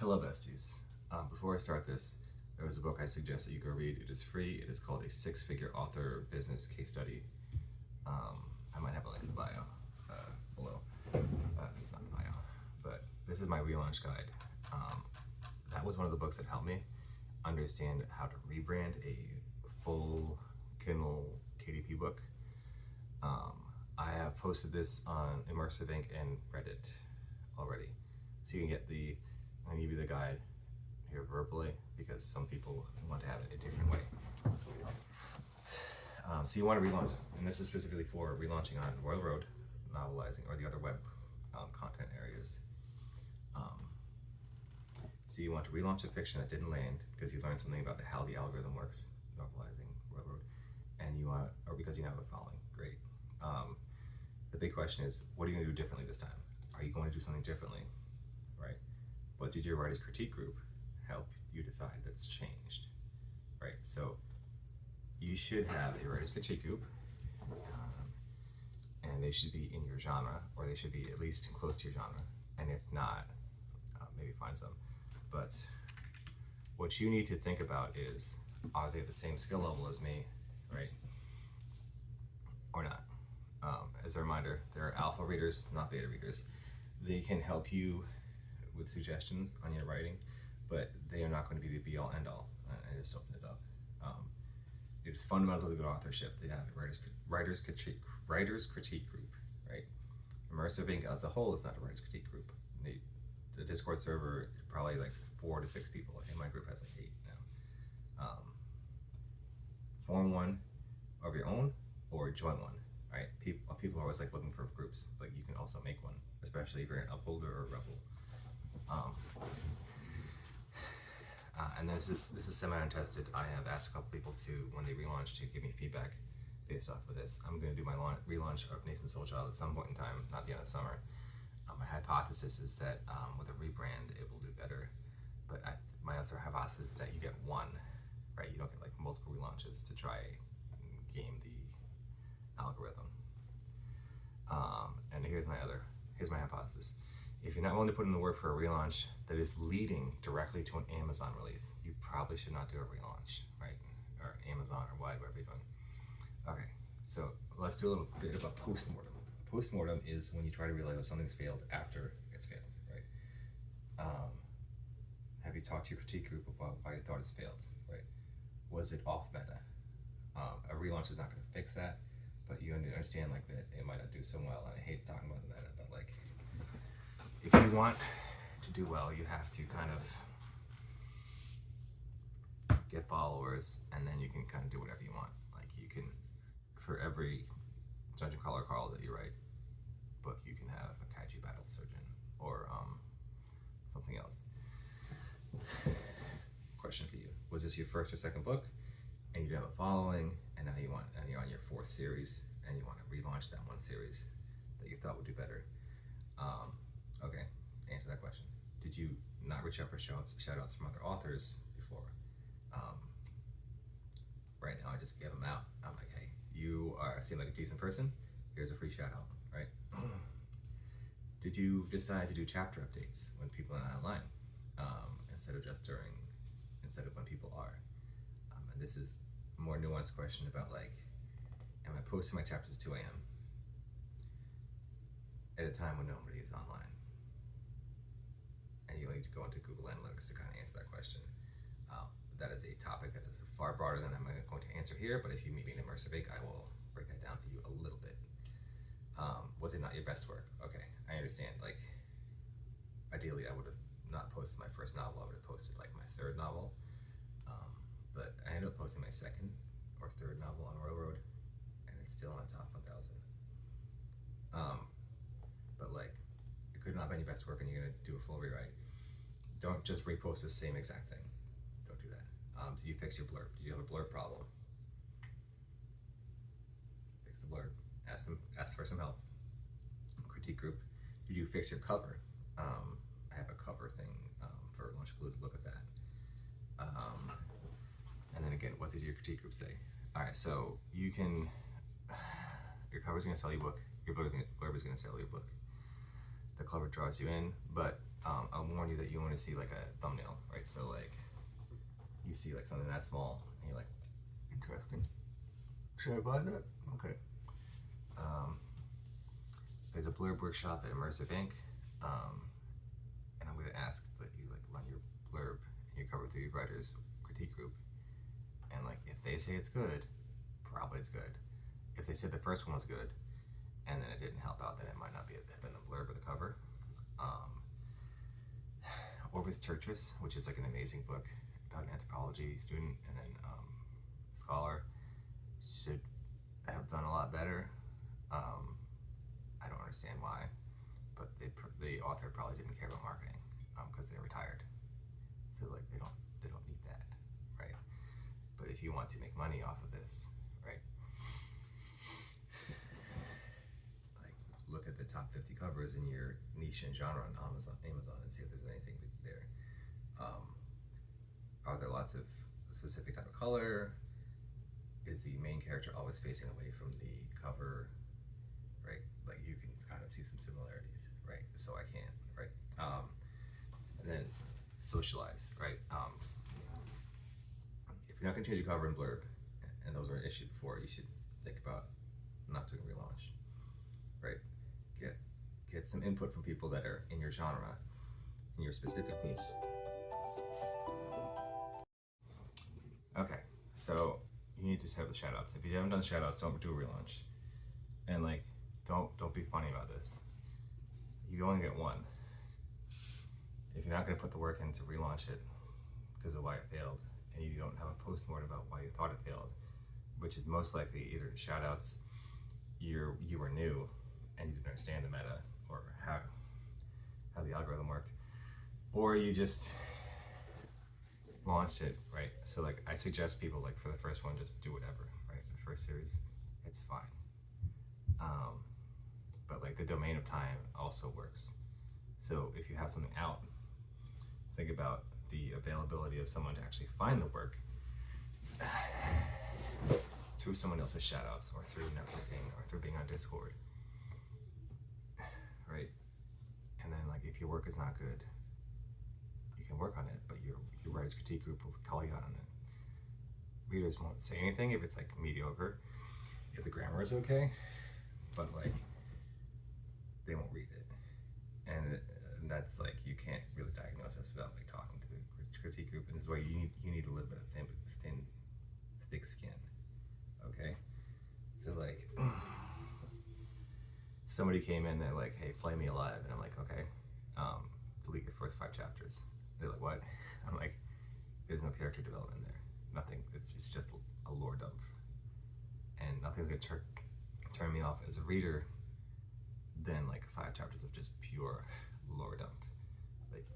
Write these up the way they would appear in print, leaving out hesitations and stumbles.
Hello, besties. Before I start this, there was a book I suggest that you go read. It is free. It is called A Six-Figure Author Business Case Study. I might have a link in the bio below. Not the bio, but this is my relaunch guide. That was one of the books that helped me understand how to rebrand a full Kindle KDP book. I have posted this on Immersive Ink and Reddit already, so you can get I'm gonna give you the guide here verbally because some people want to have it a different way. So you want to relaunch, and this is specifically for relaunching on Royal Road, novelizing, or the other web content areas. So you want to relaunch a fiction that didn't land because you learned something about how the algorithm works, novelizing Royal Road, and or because you have a following. Great. The big question is, what are you going to do differently this time? Are you going to do something differently, right? What did your writer's critique group help you decide that's changed, right? So you should have a writer's critique group, and they should be in your genre, or they should be at least close to your genre. And if not, maybe find some. But what you need to think about is, are they at the same skill level as me, right? Or not? As a reminder, there are alpha readers, not beta readers. They can help you with suggestions on your writing, but they are not going to be the be-all, end-all. I just opened it up. It is fundamental to good authorship. They have a writer's critique group, right? Immersive Ink as a whole is not a writer's critique group. The Discord server is probably like 4 to 6 people. I think my group has like 8 now. Form one of your own or join one, right? People are always like looking for groups, but you can also make one, especially if you're an upholder or a rebel. And this is semi-untested. I have asked a couple people to, when they relaunch, to give me feedback based off of this. I'm going to do my relaunch of Nascent Soul Child at some point in time, not the end of the summer. My hypothesis is that with a rebrand, it will do better. But my other hypothesis is that you get one, right? You don't get like multiple relaunches to try game the algorithm. And here's my hypothesis. If you're not willing to put in the work for a relaunch that is leading directly to an Amazon release, you probably should not do a relaunch, right? Or Amazon or whatever you're doing. Okay, so let's do a little bit of a postmortem. Postmortem is when you try to realize something's failed after it's failed, right? Have you talked to your critique group about why you thought it's failed, right? Was it off meta? A relaunch is not going to fix that, but you understand like that it might not do so well. And I hate talking about the meta, but like, if you want to do well, you have to kind of get followers, and then you can kind of do whatever you want. Like you can, for every Dungeon Crawler Carl that you write book, you can have a kaiju battle surgeon or something else. Question for you: was this your first or second book, and you have a following, and now you're on your 4th series, and you want to relaunch that one series that you thought would do better? Okay, answer that question. Did you not reach out for shout-outs from other authors before? Right now, I just gave them out. I'm like, hey, you seem like a decent person. Here's a free shout-out, right? Did you decide to do chapter updates when people are not online, instead of when people are? And this is a more nuanced question about like, am I posting my chapters at 2 a.m. at a time when nobody is online? And you need to go into Google Analytics to kind of answer that question. That is a topic that is far broader than I'm going to answer here, but if you meet me in Immersive Ink, I will break that down for you a little bit. Was it not your best work? Okay, I understand. Like, ideally, I would have not posted my first novel. I would have posted like my 3rd novel. But I ended up posting my 2nd or 3rd novel on Royal Road, and it's still on the top 1,000. But like, it could not have been your best work, and you're gonna do a full rewrite. Don't just repost the same exact thing. Don't do that. Did you fix your blurb? Did you have a blurb problem? Fix the blurb. Ask for some help. Critique group. Did you fix your cover? I have a cover thing for Launch Clues. Look at that. And then again, what did your critique group say? All right, so you can. Your cover is going to sell your book. Your blurb is going to sell your book. The cover draws you in, but I'll warn you that you want to see like a thumbnail, right? So like you see like something that small, and you're like, Interesting. Should I buy that? Okay. There's a blurb workshop at Immersive Ink, and I'm going to ask that you like run your blurb and your cover through your writers critique group, and like if they say it's good, probably it's good. If they said the first one was good, and then it didn't help out, then it might not be have been the blurb or the cover. Orbis Tertris, which is like an amazing book about an anthropology student and then scholar, should have done a lot better. I don't understand why, but the author probably didn't care about marketing because they're retired, so like they don't need that, right? But if you want to make money off of this, right? Like look at the top 50 covers in your niche and genre on Amazon, and see if there's anything there. Are there lots of a specific type of color? Is the main character always facing away from the cover? Right, like you can kind of see some similarities, right? So I can, right? And then socialize, right? If you're not going to change your cover and blurb, and those were issued before, you should think about not doing relaunch, right? Get some input from people that are in your genre, in your specific niche. Okay, so you need to set up the shoutouts. If you haven't done shoutouts, don't do a relaunch, and like don't be funny about this. You only get one. If you're not going to put the work in to relaunch it because of why it failed, and you don't have a postmortem about why you thought it failed, which is most likely either shoutouts, you were new and you didn't understand the meta or how the algorithm worked, or you just launched it, right? So like I suggest people like for the first one just do whatever, right? The first series, it's fine. But like the domain of time also works. So if you have something out, think about the availability of someone to actually find the work through someone else's shoutouts or through networking or through being on Discord, right? And then like if your work is not good, you can work on it, but your writer's critique group will call you out on it. Readers won't say anything if it's like mediocre, if the grammar is okay, but like they won't read it, and that's like you can't really diagnose this without like talking to the critique group, and this is why you need a little bit of thick skin. Okay, so like somebody came in, they're like, hey, flay me alive, and I'm like, okay, delete your first 5 chapters. They're like, what? I'm like, there's no character development there, nothing. It's just a lore dump, and nothing's gonna turn me off as a reader than like 5 chapters of just pure lore dump. Like,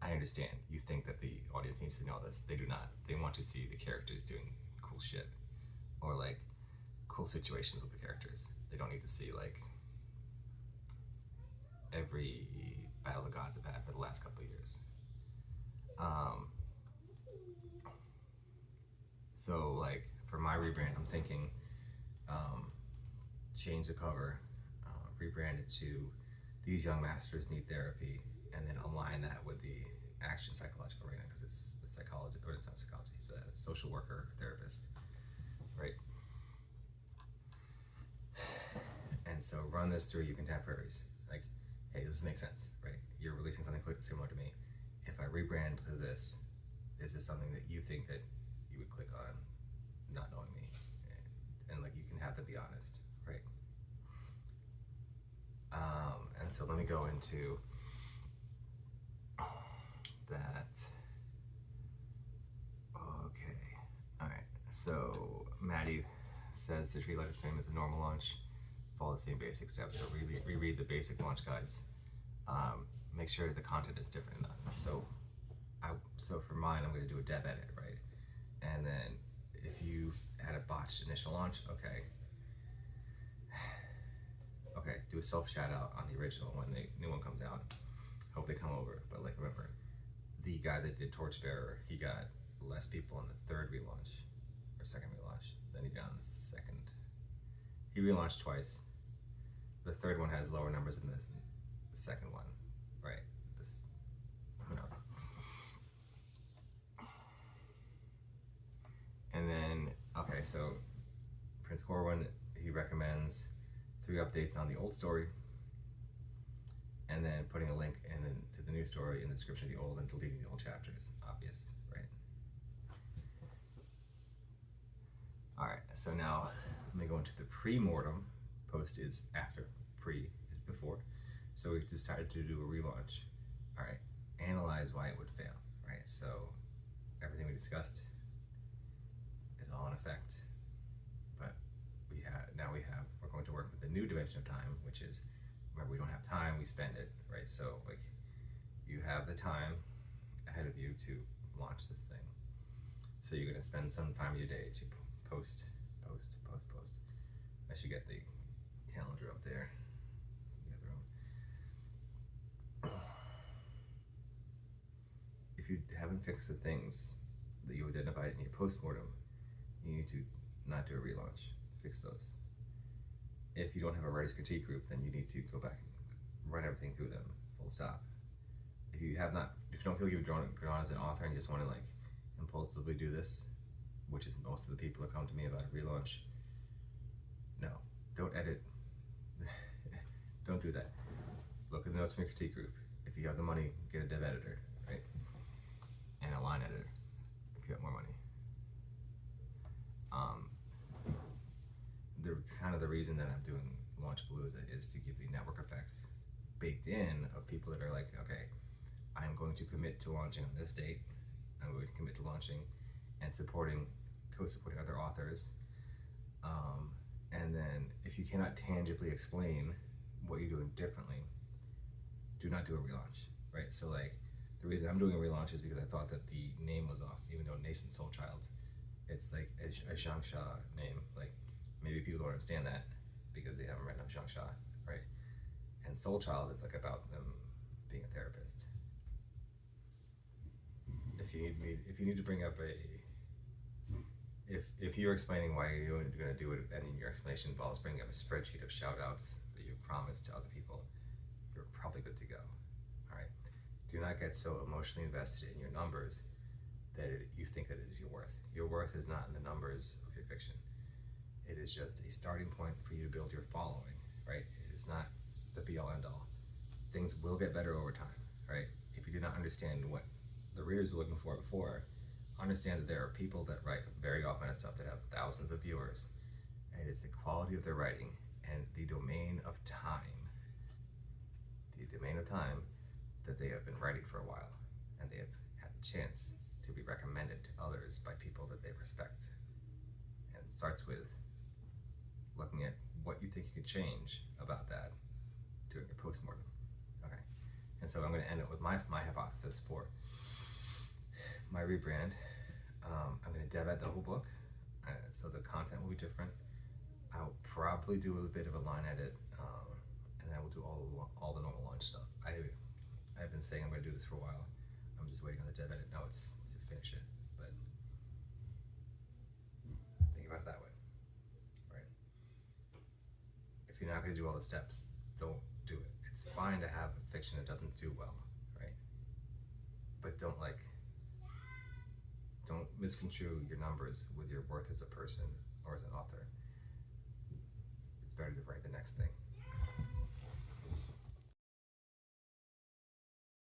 I understand you think that the audience needs to know this. They do not. They want to see the characters doing cool shit or like cool situations with the characters. They don't need to see like every Battle of the Gods I've had for the last couple of years. So like for my rebrand, I'm thinking change the cover, rebrand it to these young masters need therapy, and then align that with the action psychological arena, because it's a psychologist, or it's not psychology, it's a social worker therapist, right? And so run this through your contemporaries. Like, hey, this makes sense, right? You're releasing something similar to me. If I rebrand to this, is this something that you think that you would click on, not knowing me? And like, you can have them be honest, right? And so let me go into that. Okay, all right. So Maddie says to treat like a stream is a normal launch. Follow the same basic steps. So reread the basic launch guides. Make sure the content is different enough. So for mine, I'm going to do a dev edit, right? And then if you've had a botched initial launch, okay, do a self shout out on the original when the new one comes out. Hope they come over. But like, remember, the guy that did Torchbearer, he got less people on the third relaunch or second relaunch than he did on the second. He relaunched twice. The third one has lower numbers than the second one, right? right, so Prince Corwin, he recommends 3 updates on the old story, and then putting a link and then to the new story in the description of the old and deleting the old chapters. Obvious, right? All right, so now let me go into the pre-mortem. Post is after, pre is before. So we decided to do a relaunch. All right, analyze why it would fail, right? So everything we discussed is all in effect, but we're going to work with the new dimension of time, which is, remember, we don't have time, we spend it, right? So like, you have the time ahead of you to launch this thing. So you're gonna spend some time of your day to post. I should get the calendar up there in the other room. If you haven't fixed the things that you identified in your postmortem, you need to not do a relaunch. Fix those. If you don't have a writer's critique group, then you need to go back and run everything through them, full stop. If you don't feel you've grown as an author and you just want to like impulsively do this, which is most of the people that come to me about a relaunch, no, don't edit. Don't do that. Look at the notes from your critique group. If you have the money, get a dev editor, right? And a line editor, if you have more money. The reason that I'm doing Launchpalooza is to give the network effect baked in of people that are like, okay, I'm going to commit to launching on this date. I'm going to commit to launching and co-supporting other authors. And then if you cannot tangibly explain what you're doing differently, do not do a relaunch, right? So like, the reason I'm doing a relaunch is because I thought that the name was off, even though Nascent Soul Child, it's like a Zhangsha name. Like, maybe people don't understand that because they haven't read enough Zhangsha, right? And Soul Child is like about them being a therapist. If you need to bring up if you're explaining why you're going to do it, and your explanation involves bringing up a spreadsheet of shout outs that you've promised to other people, you're probably good to go. All right. Do not get so emotionally invested in your numbers that you think that it is your worth. Your worth is not in the numbers of your fiction. It is just a starting point for you to build your following, right? It is not the be all end all. Things will get better over time, right? If you do not understand what the readers were looking for before, understand that there are people that write very often at stuff that have thousands of viewers, and it is the quality of their writing and the domain of time that they have been writing for a while, and they have had the chance to be recommended to others by people that they respect. And it starts with looking at what you think you could change about that during your postmortem. Okay, and so I'm going to end it with my hypothesis for my rebrand. I'm going to dev ed the whole book, so the content will be different. I'll probably do a bit of a line edit, and then I will do all the normal launch stuff. I've been saying I'm going to do this for a while. I'm just waiting on the dev edit notes to finish it, but think about it that way, right? If you're not going to do all the steps, don't do it. It's fine to have fiction that doesn't do well, right? But don't misconstrue your numbers with your worth as a person or as an author. It's better to write the next thing.